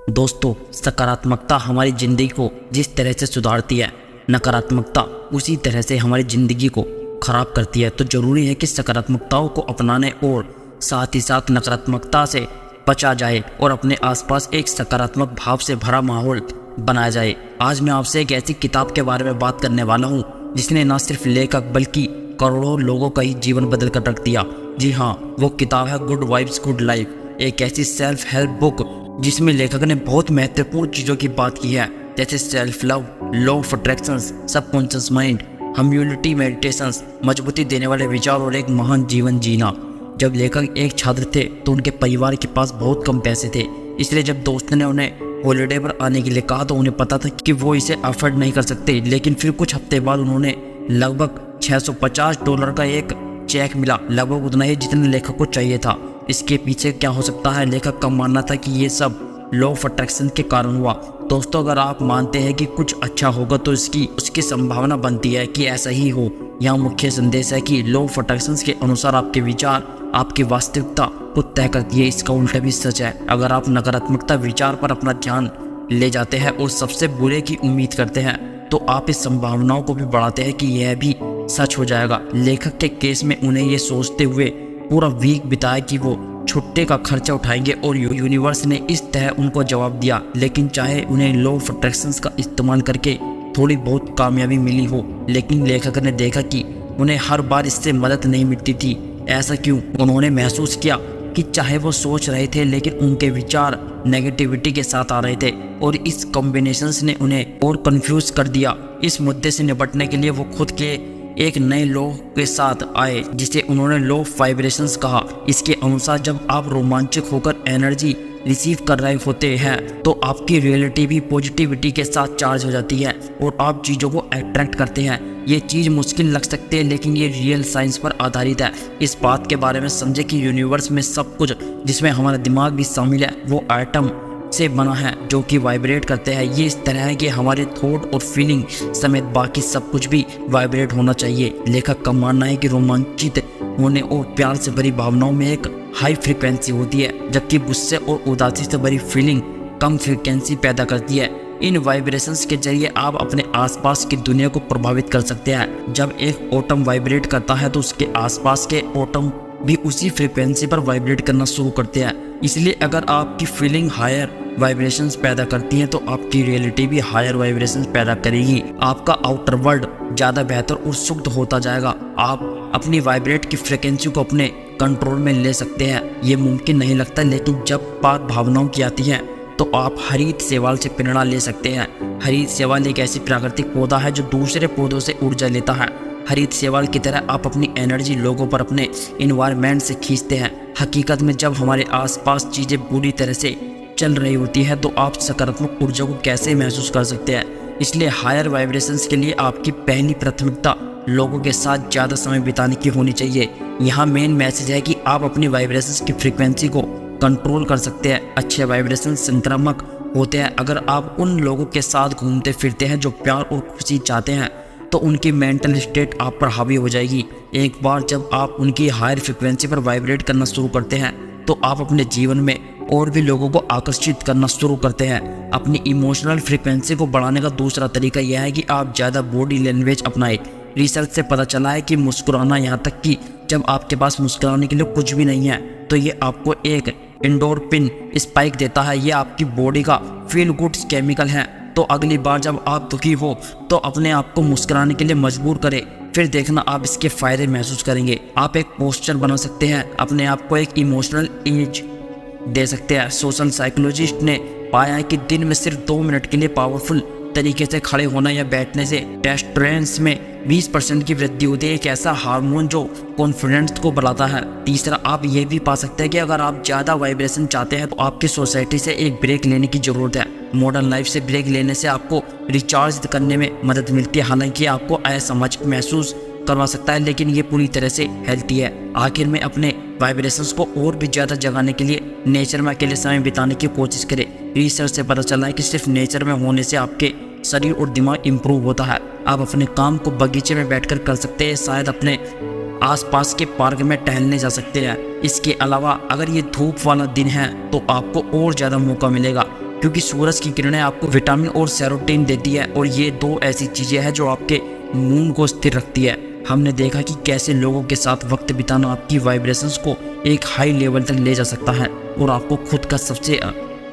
दोस्तों, सकारात्मकता हमारी ज़िंदगी को जिस तरह से सुधारती है, नकारात्मकता उसी तरह से हमारी ज़िंदगी को ख़राब करती है। तो ज़रूरी है कि सकारात्मकताओं को अपनाने और साथ ही साथ नकारात्मकता से बचा जाए और अपने आसपास एक सकारात्मक भाव से भरा माहौल बनाया जाए। आज मैं आपसे एक ऐसी किताब के बारे में बात करने वाला हूँ जिसने न सिर्फ लेखक बल्कि करोड़ों लोगों का ही जीवन बदल कर रख दिया। जी हाँ, वो किताब है गुड वाइब्स गुड लाइफ, एक ऐसी सेल्फ हेल्प बुक जिसमें लेखक ने बहुत महत्वपूर्ण चीज़ों की बात की है, जैसे self love, law of attractions, subconscious mind, humility, meditations, मजबूती देने वाले विचार और एक महान जीवन जीना। जब लेखक एक छात्र थे तो उनके परिवार के पास बहुत कम पैसे थे, इसलिए जब दोस्त ने उन्हें हॉलिडे पर आने के लिए कहा तो उन्हें पता था कि वो इसे अफोर्ड नहीं कर सकते। लेकिन फिर कुछ हफ्ते बाद उन्होंने लगभग $650 का एक चेक मिला, लगभग उतना ही जितना लेखक को चाहिए था। इसके पीछे क्या हो सकता है? लेखक का मानना था कि ये सब लॉ ऑफ अट्रैक्शन के कारण हुआ। दोस्तों, अगर आप मानते हैं कि कुछ अच्छा होगा तो उसकी संभावना बनती है कि ऐसा ही हो। यहाँ मुख्य संदेश है कि लॉ ऑफ अट्रैक्शन के अनुसार आपके विचार आपकी वास्तविकता को तय करती है। इसका उल्टा भी सच है। अगर आप नकारात्मकता विचार पर अपना ध्यान ले जाते हैं और सबसे बुरे की उम्मीद करते हैं तो आप इस संभावनाओं को भी बढ़ाते हैं कि यह भी सच हो जाएगा। लेखक के केस में उन्हें ये सोचते हुए पूरा वीक बिताया कि वो छुट्टे का खर्चा उठाएंगे और यूनिवर्स ने इस तरह उनको जवाब दिया। लेकिन चाहे उन्हें लॉ ऑफ अट्रैक्शन का इस्तेमाल करके थोड़ी बहुत कामयाबी मिली हो, लेकिन लेखक ने देखा कि उन्हें हर बार इससे मदद नहीं मिलती थी। ऐसा क्यों? उन्होंने महसूस किया कि चाहे वो सोच रहे थे लेकिन उनके विचार नेगेटिविटी के साथ आ रहे थे और इस कॉम्बिनेशंस ने उन्हें और कंफ्यूज कर दिया। इस मुद्दे से निपटने के लिए वो खुद के एक नए लॉ के साथ आए जिसे उन्होंने लॉ ऑफ वाइब्रेशंस कहा। इसके अनुसार जब आप रोमांचक होकर एनर्जी रिसीव कर रहे होते हैं तो आपकी रियलिटी भी पॉजिटिविटी के साथ चार्ज हो जाती है और आप चीज़ों को अट्रैक्ट करते हैं। ये चीज़ मुश्किल लग सकती है लेकिन ये रियल साइंस पर आधारित है। इस बात के बारे में समझे कि यूनिवर्स में सब कुछ, जिसमें हमारा दिमाग भी शामिल है, वो एटम से बना है जो कि वाइब्रेट करते हैं। ये इस तरह है कि हमारे थॉट और फीलिंग समेत बाकी सब कुछ भी वाइब्रेट होना चाहिए। लेखक का मानना है कि रोमांचित होने और प्यार से भरी भावनाओं में एक हाई फ्रीक्वेंसी होती है, जबकि गुस्से और उदासी से भरी फीलिंग कम फ्रीक्वेंसी पैदा करती है। इन वाइब्रेशंस के जरिए आप अपने आसपास की दुनिया को प्रभावित कर सकते हैं। जब एक एटम वाइब्रेट करता है तो उसके आसपास के एटम भी उसी फ्रीक्वेंसी पर वाइब्रेट करना शुरू करते हैं। इसलिए अगर आपकी फीलिंग हायर वाइब्रेशंस पैदा करती है तो आपकी रियलिटी भी हायर वाइब्रेशंस पैदा करेगी। आपका आउटर वर्ल्ड ज़्यादा बेहतर और शुद्ध होता जाएगा। आप अपनी वाइब्रेट की फ्रीक्वेंसी को अपने कंट्रोल में ले सकते हैं। ये मुमकिन नहीं लगता, लेकिन जब बात भावनाओं की आती है तो आप हरित शैवाल से प्रेरणा ले सकते हैं। हरित शैवाल एक ऐसी प्राकृतिक पौधा है जो दूसरे पौधों से ऊर्जा लेता है। हरित शैवाल की तरह आप अपनी एनर्जी लोगों पर अपने इन्वायरमेंट से खींचते हैं। हकीकत में जब हमारे आसपास चीज़ें बुरी तरह से चल रही होती है तो आप सकारात्मक ऊर्जा को कैसे महसूस कर सकते हैं। इसलिए हायर वाइब्रेशंस के लिए आपकी पहली प्राथमिकता लोगों के साथ ज़्यादा समय बिताने की होनी चाहिए। यहाँ मेन मैसेज है कि आप अपनी वाइब्रेशंस की फ्रीक्वेंसी को कंट्रोल कर सकते हैं। अच्छे वाइब्रेशन संक्रामक होते हैं। अगर आप उन लोगों के साथ घूमते फिरते हैं जो प्यार और खुशी चाहते हैं तो उनकी मेंटल स्टेट आप पर हावी हो जाएगी। एक बार जब आप उनकी हायर फ्रीक्वेंसी पर वाइब्रेट करना शुरू करते हैं तो आप अपने जीवन में और भी लोगों को आकर्षित करना शुरू करते हैं। अपनी इमोशनल फ्रीक्वेंसी को बढ़ाने का दूसरा तरीका यह है कि आप ज़्यादा बॉडी लैंग्वेज अपनाएं। रिसर्च से पता चला है कि मुस्कुराना, यहाँ तक कि जब आपके पास मुस्कुराने के लिए कुछ भी नहीं है, तो ये आपको एक एंडोर्फिन स्पाइक देता है। ये आपकी बॉडी का फील गुड केमिकल है। तो अगली बार जब आप दुखी हो तो अपने आप को मुस्कुराने के लिए मजबूर करें, फिर देखना आप इसके फायदे महसूस करेंगे। आप एक पोस्चर बना सकते हैं, अपने आप को एक इमोशनल एज दे सकते हैं। सोशल साइकोलॉजिस्ट ने पाया है कि दिन में सिर्फ 2 मिनट के लिए पावरफुल तरीके से खड़े होना या बैठने से टेस्टोस्टेरोन में 20% की वृद्धि होती है, एक ऐसा हार्मोन जो कॉन्फिडेंस को बढ़ाता है। तीसरा, आप ये भी पा सकते हैं कि अगर आप ज़्यादा वाइब्रेशन चाहते हैं तो आपकी सोसाइटी से एक ब्रेक लेने की ज़रूरत है। मॉडर्न लाइफ से ब्रेक लेने से आपको रिचार्ज करने में मदद मिलती है। हालांकि आपको असमंजस महसूस करवा सकता है, लेकिन ये पूरी तरह से हेल्थी है। आखिर में अपने वाइब्रेशंस को और भी ज़्यादा जगाने के लिए नेचर में अकेले समय बिताने की कोशिश करें। रिसर्च से पता चला है कि सिर्फ नेचर में होने से आपके शरीर और दिमाग इम्प्रूव होता है। आप अपने काम को बगीचे में बैठकर कर सकते हैं, शायद अपने आसपास के पार्क में टहलने जा सकते हैं। इसके अलावा अगर ये धूप वाला दिन है तो आपको और ज़्यादा मौका मिलेगा क्योंकि सूरज की किरणें आपको विटामिन और सेरोटोनिन देती है और ये दो ऐसी चीज़ें हैं जो आपके मूड को स्थिर रखती है। हमने देखा कि कैसे लोगों के साथ वक्त बिताना आपकी वाइब्रेशंस को एक हाई लेवल तक ले जा सकता है और आपको खुद का सबसे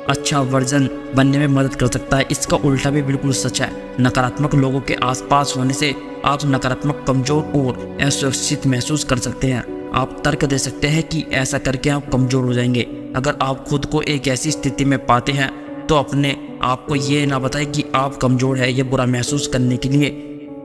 अच्छा वर्जन बनने में मदद कर सकता है। इसका उल्टा भी बिल्कुल सच है। नकारात्मक लोगों के आसपास होने से आप नकारात्मक, कमजोर और असुरक्षित महसूस कर सकते हैं। आप तर्क दे सकते हैं कि ऐसा करके आप कमजोर हो जाएंगे। अगर आप खुद को एक ऐसी स्थिति में पाते हैं तो अपने आप को ये ना बताएं कि आप कमजोर है, ये बुरा महसूस करने के लिए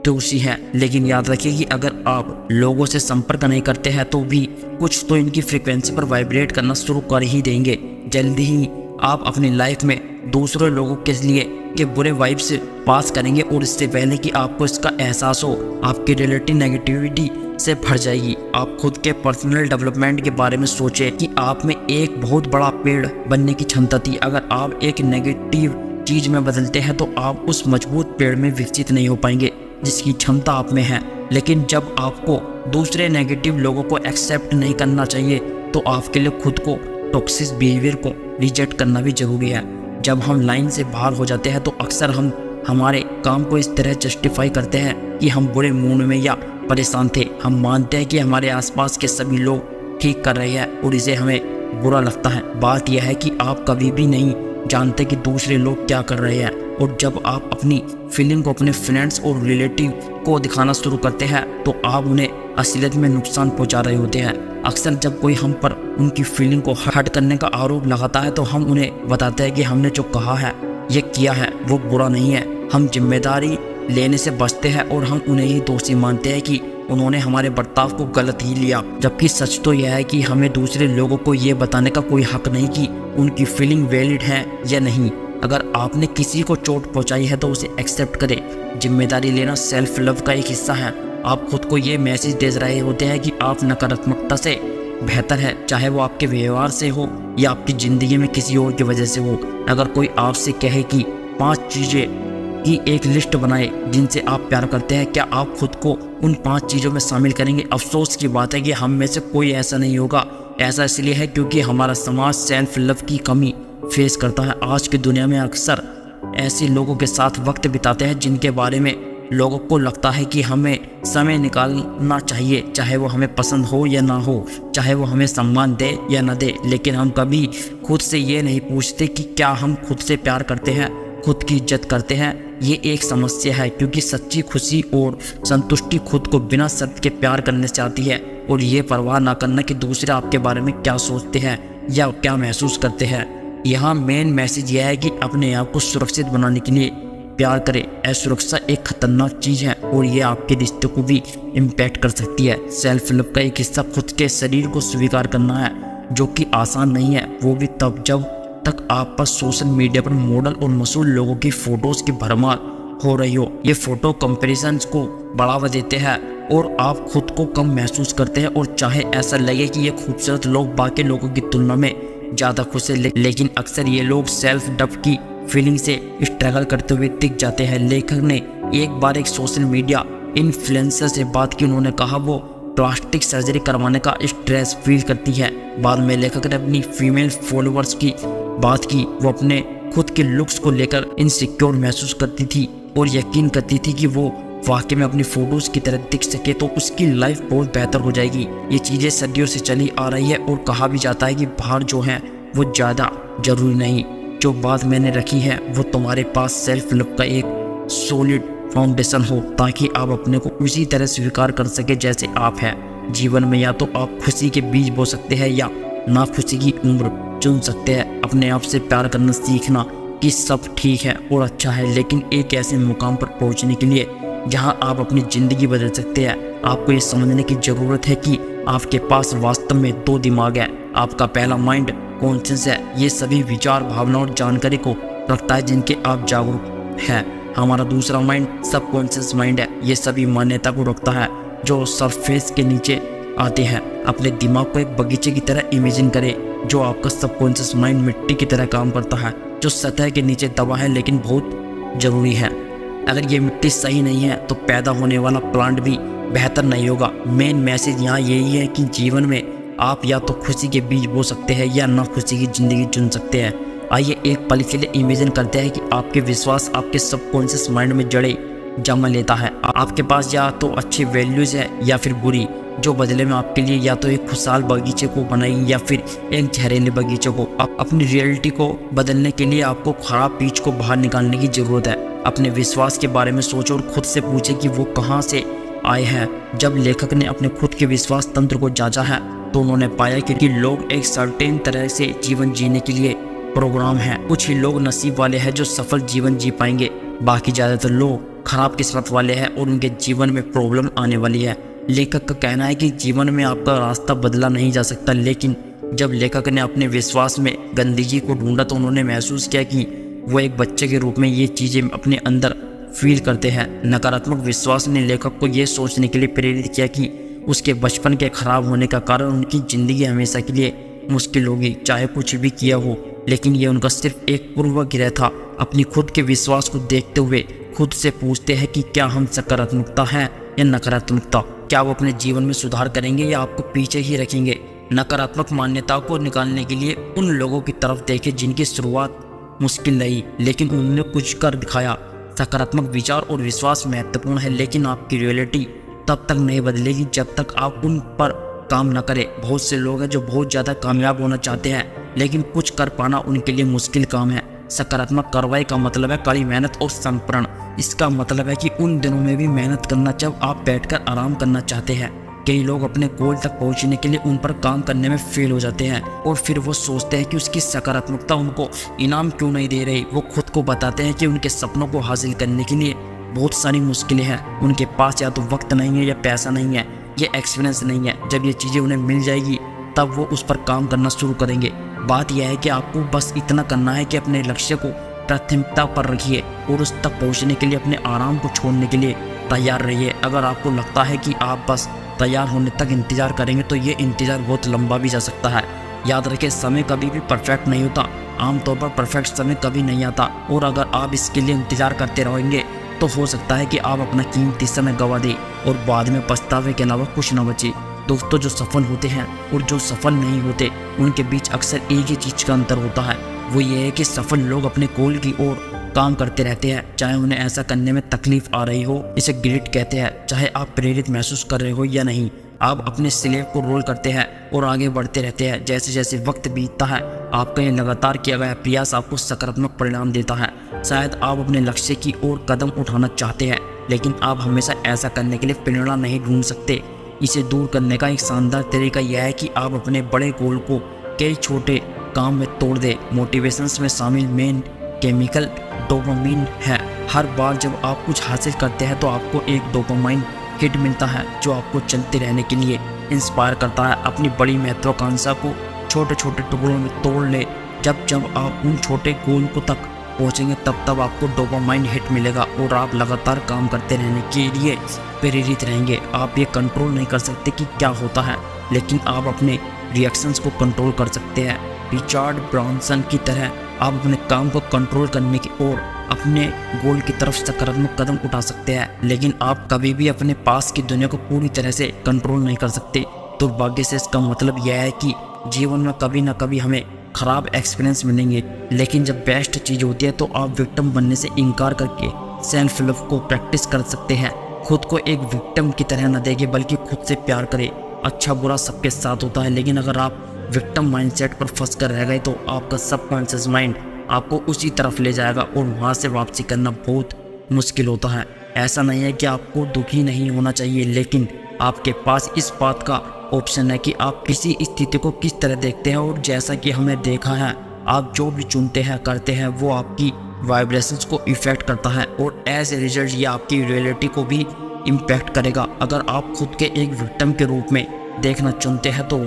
दोषी है। लेकिन याद रखिए कि अगर आप लोगों से संपर्क नहीं करते हैं तो भी कुछ तो इनकी फ्रीक्वेंसी पर वाइब्रेट करना शुरू कर ही देंगे। जल्दी ही आप अपनी लाइफ में दूसरे लोगों के लिए के बुरे वाइब्स पास करेंगे और इससे पहले कि आपको इसका एहसास हो आपकी रिलेटिव नेगेटिविटी से भर जाएगी। आप खुद के पर्सनल डेवलपमेंट के बारे में सोचें कि आप में एक बहुत बड़ा पेड़ बनने की क्षमता थी। अगर आप एक नेगेटिव चीज में बदलते हैं तो आप उस मजबूत पेड़ में विकसित नहीं हो पाएंगे जिसकी क्षमता आप में है। लेकिन जब आपको दूसरे नेगेटिव लोगों को एक्सेप्ट नहीं करना चाहिए तो आपके लिए खुद को टॉक्सिक बिहेवियर को रिजेक्ट करना भी जरूरी है। जब हम लाइन से बाहर हो जाते हैं तो अक्सर हम हमारे काम को इस तरह जस्टिफाई करते हैं कि हम बुरे मूड में या परेशान थे। हम मानते हैं कि हमारे आसपास के सभी लोग ठीक कर रहे हैं और इसे हमें बुरा लगता है। बात यह है कि आप कभी भी नहीं जानते कि दूसरे लोग क्या कर रहे हैं और जब आप अपनी फीलिंग को अपने फ्रेंड्स और रिलेटिव को दिखाना शुरू करते हैं तो आप उन्हें असलियत में नुकसान पहुंचा रहे होते हैं। अक्सर जब कोई हम पर उनकी फीलिंग को हर्ट करने का आरोप लगाता है तो हम उन्हें बताते हैं कि हमने जो कहा है, ये किया है, वो बुरा नहीं है। हम जिम्मेदारी लेने से बचते हैं और हम उन्हें ही दोषी मानते हैं कि उन्होंने हमारे बर्ताव को गलत ही लिया। जबकि सच तो यह है कि हमें दूसरे लोगों को ये बताने का कोई हक नहीं कि उनकी फीलिंग वैलिड है या नहीं। अगर आपने किसी को चोट पहुंचाई है तो उसे एक्सेप्ट करें। जिम्मेदारी लेना सेल्फ लव का एक हिस्सा है। आप खुद को ये मैसेज दे रहे होते हैं कि आप नकारात्मकता से बेहतर है, चाहे वो आपके व्यवहार से हो या आपकी ज़िंदगी में किसी और की वजह से हो। अगर कोई आपसे कहे कि 5 चीज़ें की एक लिस्ट बनाए जिनसे आप प्यार करते हैं, क्या आप खुद को उन 5 चीज़ों में शामिल करेंगे? अफसोस की बात है कि हम में से कोई ऐसा नहीं होगा। ऐसा इसलिए है क्योंकि हमारा समाज सेल्फ लव की कमी फेस करता है। आज की दुनिया में अक्सर ऐसे लोगों के साथ वक्त बिताते हैं जिनके बारे में लोगों को लगता है कि हमें समय निकालना चाहिए, चाहे वो हमें पसंद हो या ना हो, चाहे वो हमें सम्मान दे या ना दे। लेकिन हम कभी खुद से ये नहीं पूछते कि क्या हम खुद से प्यार करते हैं, खुद की इज्जत करते हैं। ये एक समस्या है क्योंकि सच्ची खुशी और संतुष्टि खुद को बिना शर्त के प्यार करने से आती है और ये परवाह ना करना कि दूसरे आपके बारे में क्या सोचते हैं या क्या महसूस करते हैं। यहाँ मेन मैसेज यह है कि अपने आप को सुरक्षित बनाने के लिए प्यार करें। असुरक्षा एक खतरनाक चीज़ है और ये आपके रिश्ते को भी इम्पैक्ट कर सकती है। सेल्फ लव का एक हिस्सा खुद के शरीर को स्वीकार करना है, जो कि आसान नहीं है, वो भी तब जब तक आप पर सोशल मीडिया पर मॉडल और मशहूर लोगों की फोटोज की भरमार हो रही हो। ये फोटो कंपैरिजन को बढ़ावा देते हैं और आप खुद को कम महसूस करते हैं और चाहे ऐसा लगे कि ये खूबसूरत लोग बाकी लोगों की तुलना में ज़्यादा खुश है, लेकिन अक्सर ये लोग सेल्फ डब की फीलिंग से स्ट्रगल करते हुए दिख जाते हैं। लेखक ने एक बार एक सोशल मीडिया इन्फ्लुएंसर से बात की। उन्होंने कहा वो प्लास्टिक सर्जरी करवाने का स्ट्रेस फील करती है। बाद में लेखक ने अपनी फीमेल फॉलोअर्स की बात की। वो अपने खुद के लुक्स को लेकर इनसिक्योर महसूस करती थी और यकीन करती थी कि वो वाकई में अपनी फोटोज की तरह दिख सके तो उसकी लाइफ बहुत बेहतर हो जाएगी। ये चीज़ें सदियों से चली आ रही है और कहा भी जाता है कि बाहर जो है वो ज़्यादा जरूरी नहीं। जो बात मैंने रखी है वो तुम्हारे पास सेल्फ लव का एक सॉलिड फाउंडेशन हो ताकि आप अपने को उसी तरह स्वीकार कर सके जैसे आप हैं। जीवन में या तो आप खुशी के बीज बो सकते हैं या ना खुशी की उम्र चुन सकते हैं। अपने आप से प्यार करना सीखना कि सब ठीक है और अच्छा है, लेकिन एक ऐसे मुकाम पर पहुंचने के लिए जहां आप अपनी ज़िंदगी बदल सकते हैं, आपको ये समझने की ज़रूरत है कि आपके पास वास्तव में 2 दिमाग है। आपका पहला माइंड कॉन्शियस है, ये सभी विचार, भावना और जानकारी को रखता है जिनके आप जागरूक हैं। हमारा दूसरा माइंड सबकॉन्शियस माइंड है, ये सभी मान्यता को रखता है जो सरफेस के नीचे आते हैं। अपने दिमाग को एक बगीचे की तरह इमेजिन करें। जो आपका सबकॉन्शियस माइंड मिट्टी की तरह काम करता है जो सतह के नीचे दबा है लेकिन बहुत ज़रूरी है। अगर ये मिट्टी सही नहीं है तो पैदा होने वाला प्लांट भी बेहतर नहीं होगा। मेन मैसेज यहाँ यही है कि जीवन में आप या तो खुशी के बीज बो सकते हैं या ना खुशी की ज़िंदगी चुन सकते हैं। आइए एक पल के लिए इमेजिन करते हैं कि आपके विश्वास आपके सबकॉन्शियस माइंड में जड़े जमा लेता है। आपके पास या तो अच्छी वैल्यूज है या फिर बुरी, जो बदले में आपके लिए या तो एक खुशहाल बगीचे को बनाएगी या फिर एक जहरीले बगीचे को। अपनी रियलिटी को बदलने के लिए आपको खराब बीज को बाहर निकालने की जरूरत है। अपने विश्वास के बारे में सोचो और खुद से पूछे कि वो कहाँ से आए हैं। जब लेखक ने अपने खुद के विश्वास तंत्र को जांचा है तो उन्होंने पाया कि लोग एक सर्टेन तरह से जीवन जीने के लिए प्रोग्राम हैं। कुछ ही लोग नसीब वाले हैं जो सफल जीवन जी पाएंगे, बाकी ज़्यादातर लोग खराब किस्मत वाले हैं और उनके जीवन में प्रॉब्लम आने वाली है। लेखक का कहना है कि जीवन में आपका रास्ता बदला नहीं जा सकता, लेकिन जब लेखक ने अपने विश्वास में गंदगी को ढूंढा तो उन्होंने महसूस किया कि वो एक बच्चे के रूप में ये चीज़ें अपने अंदर फील करते हैं। नकारात्मक विश्वास ने लेखक को ये सोचने के लिए प्रेरित किया कि उसके बचपन के खराब होने का कारण उनकी ज़िंदगी हमेशा के लिए मुश्किल होगी, चाहे कुछ भी किया हो। लेकिन ये उनका सिर्फ एक पूर्वाग्रह था। अपनी खुद के विश्वास को देखते हुए खुद से पूछते हैं कि क्या हम सकारात्मकता हैं या नकारात्मकता। क्या वो अपने जीवन में सुधार करेंगे या आपको पीछे ही रखेंगे। नकारात्मक मान्यताओं को निकालने के लिए उन लोगों की तरफ देखें जिनकी शुरुआत मुश्किल रही लेकिन उन्होंने कुछ कर दिखाया। सकारात्मक विचार और विश्वास महत्वपूर्ण है, लेकिन आपकी रियलिटी तब तक नहीं बदलेगी जब तक आप उन पर काम न करें। बहुत से लोग हैं जो बहुत ज़्यादा कामयाब होना चाहते हैं, लेकिन कुछ कर पाना उनके लिए मुश्किल काम है। सकारात्मक कार्रवाई का मतलब है कड़ी मेहनत और समर्पण। इसका मतलब है कि उन दिनों में भी मेहनत करना जब आप बैठकर आराम करना चाहते हैं। कई लोग अपने गोल तक पहुंचने के लिए उन पर काम करने में फेल हो जाते हैं और फिर वो सोचते हैं कि उसकी सकारात्मकता उनको इनाम क्यों नहीं दे रही। वो खुद को बताते हैं कि उनके सपनों को हासिल करने के लिए बहुत सारी मुश्किलें हैं। उनके पास या तो वक्त नहीं है या पैसा नहीं है या एक्सपीरियंस नहीं है। जब ये चीज़ें उन्हें मिल जाएगी तब वो उस पर काम करना शुरू करेंगे। बात यह है कि आपको बस इतना करना है कि अपने लक्ष्य को प्राथमिकता पर रखिए और उस तक पहुंचने के लिए अपने आराम को छोड़ने के लिए तैयार रहिए। अगर आपको लगता है कि आप बस तैयार होने तक इंतज़ार करेंगे तो ये इंतज़ार बहुत लंबा भी जा सकता है। याद रखें, समय कभी भी परफेक्ट नहीं होता। आमतौर पर परफेक्ट समय कभी नहीं आता और अगर आप इसके लिए इंतज़ार करते रहेंगे तो हो सकता है कि आप अपना कीमती समय गंवा दें और बाद में पछतावे के अलावा कुछ न बचे। दोस्तों, जो सफल होते हैं और जो सफल नहीं होते उनके बीच अक्सर एक ही चीज़ का अंतर होता है। वो ये है कि सफल लोग अपने गोल की ओर काम करते रहते हैं, चाहे उन्हें ऐसा करने में तकलीफ आ रही हो। इसे ग्रिट कहते हैं। चाहे आप प्रेरित महसूस कर रहे हो या नहीं, आप अपने स्लेब को रोल करते हैं और आगे बढ़ते रहते हैं। जैसे जैसे वक्त बीतता है आपका ये लगातार किया गया प्रयास आपको सकारात्मक परिणाम देता है। शायद आप अपने लक्ष्य की ओर कदम उठाना चाहते हैं, लेकिन आप हमेशा ऐसा करने के लिए प्रेरणा नहीं ढूंढ सकते। इसे दूर करने का एक शानदार तरीका यह है कि आप अपने बड़े गोल को कई छोटे काम में तोड़ दें। मोटिवेशंस में शामिल मेन केमिकल डोपामाइन है। हर बार जब आप कुछ हासिल करते हैं तो आपको एक डोपामाइन हिट मिलता है जो आपको चलते रहने के लिए इंस्पायर करता है। अपनी बड़ी महत्वाकांक्षा को छोटे छोटे टुकड़ों में तोड़ ले। जब जब आप उन छोटे गोल को तक पहुंचेंगे तब आपको डोपामाइन हिट मिलेगा और आप लगातार काम करते रहने के लिए प्रेरित रहेंगे। आप ये कंट्रोल नहीं कर सकते कि क्या होता है, लेकिन आप अपने रिएक्शंस को कंट्रोल कर सकते हैं। रिचर्ड ब्रांसन की तरह आप अपने काम को कंट्रोल करने की ओर अपने गोल की तरफ सकारात्मक कदम उठा सकते हैं, लेकिन आप कभी भी अपने पास की दुनिया को पूरी तरह से कंट्रोल नहीं कर सकते। दुर्भाग्य से इसका मतलब यह है कि जीवन में कभी ना कभी हमें खराब एक्सपीरियंस मिलेंगे, लेकिन जब बेस्ट चीज़ होती है तो आप विक्टिम बनने से इनकार करके सेल्फ लव को प्रैक्टिस कर सकते हैं। खुद को एक विक्टिम की तरह न देखें बल्कि खुद से प्यार करें। अच्छा बुरा सबके साथ होता है, लेकिन अगर आप विक्टिम माइंडसेट पर फंस कर रह गए तो आपका सबकॉन्शियस माइंड आपको उसी तरफ ले जाएगा और वहाँ से वापसी करना बहुत मुश्किल होता है। ऐसा नहीं है कि आपको दुखी नहीं होना चाहिए, लेकिन आपके पास इस बात का ऑप्शन है कि आप किसी स्थिति को किस तरह देखते हैं। और जैसा कि हमने देखा है, आप जो भी चुनते हैं करते हैं वो आपकी वाइब्रेशंस को इफेक्ट करता है और एज ए रिजल्ट ये आपकी रियलिटी को भी इम्पैक्ट करेगा। अगर आप खुद के एक विक्टिम के रूप में देखना चुनते हैं तो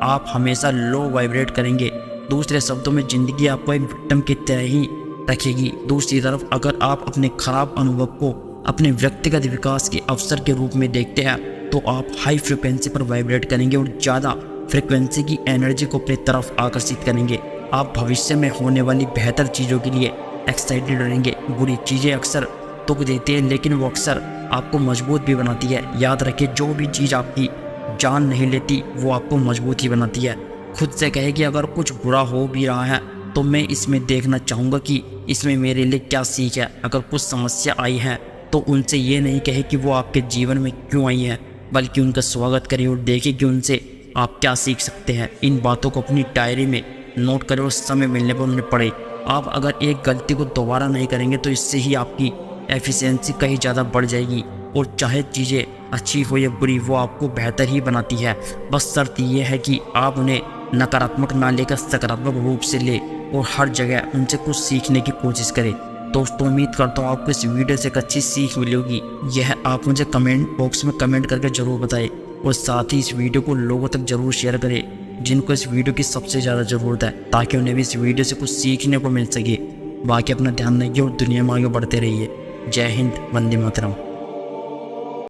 आप हमेशा लो वाइब्रेट करेंगे। दूसरे शब्दों में ज़िंदगी आपको एक विक्टिम की तरह ही रखेगी। दूसरी तरफ अगर आप अपने खराब अनुभव को अपने व्यक्तिगत विकास के अवसर के रूप में देखते हैं तो आप हाई फ्रिक्वेंसी पर वाइब्रेट करेंगे और ज़्यादा फ्रिक्वेंसी की एनर्जी को अपनी तरफ आकर्षित करेंगे। आप भविष्य में होने वाली बेहतर चीज़ों के लिए एक्साइटेड रहेंगे। बुरी चीज़ें अक्सर दुख देती है, लेकिन वो अक्सर आपको मजबूत भी बनाती है। याद रखिए, जो भी चीज़ आपकी जान नहीं लेती वो आपको मजबूत ही बनाती है। खुद से कहे कि अगर कुछ बुरा हो भी रहा है तो मैं इसमें देखना चाहूँगा कि इसमें मेरे लिए क्या सीख है। अगर कुछ समस्या आई है तो उनसे ये नहीं कहे कि वो आपके जीवन में क्यों आई है, बल्कि उनका स्वागत करें और देखें कि उनसे आप क्या सीख सकते हैं। इन बातों को अपनी डायरी में नोट करें और समय मिलने पर उन्हें पढ़ें। आप अगर एक गलती को दोबारा नहीं करेंगे तो इससे ही आपकी एफिशिएंसी कहीं ज़्यादा बढ़ जाएगी, और चाहे चीज़ें अच्छी हो या बुरी, वो आपको बेहतर ही बनाती है। बस शर्त यह है कि आप उन्हें नकारात्मक ना लेकर सकारात्मक रूप से ले और हर जगह उनसे कुछ सीखने की कोशिश करें। दोस्तों, उम्मीद करता हूँ आपको इस वीडियो से एक अच्छी सीख मिली होगी। यह आप मुझे कमेंट बॉक्स में कमेंट करके ज़रूर बताएं, और साथ ही इस वीडियो को लोगों तक ज़रूर शेयर करें जिनको इस वीडियो की सबसे ज़्यादा ज़रूरत है, ताकि उन्हें भी इस वीडियो से कुछ सीखने को मिल सके। बाकी अपना ध्यान रखिए और दुनिया में आगे बढ़ते रहिए। जय हिंद, वंदे मातरम।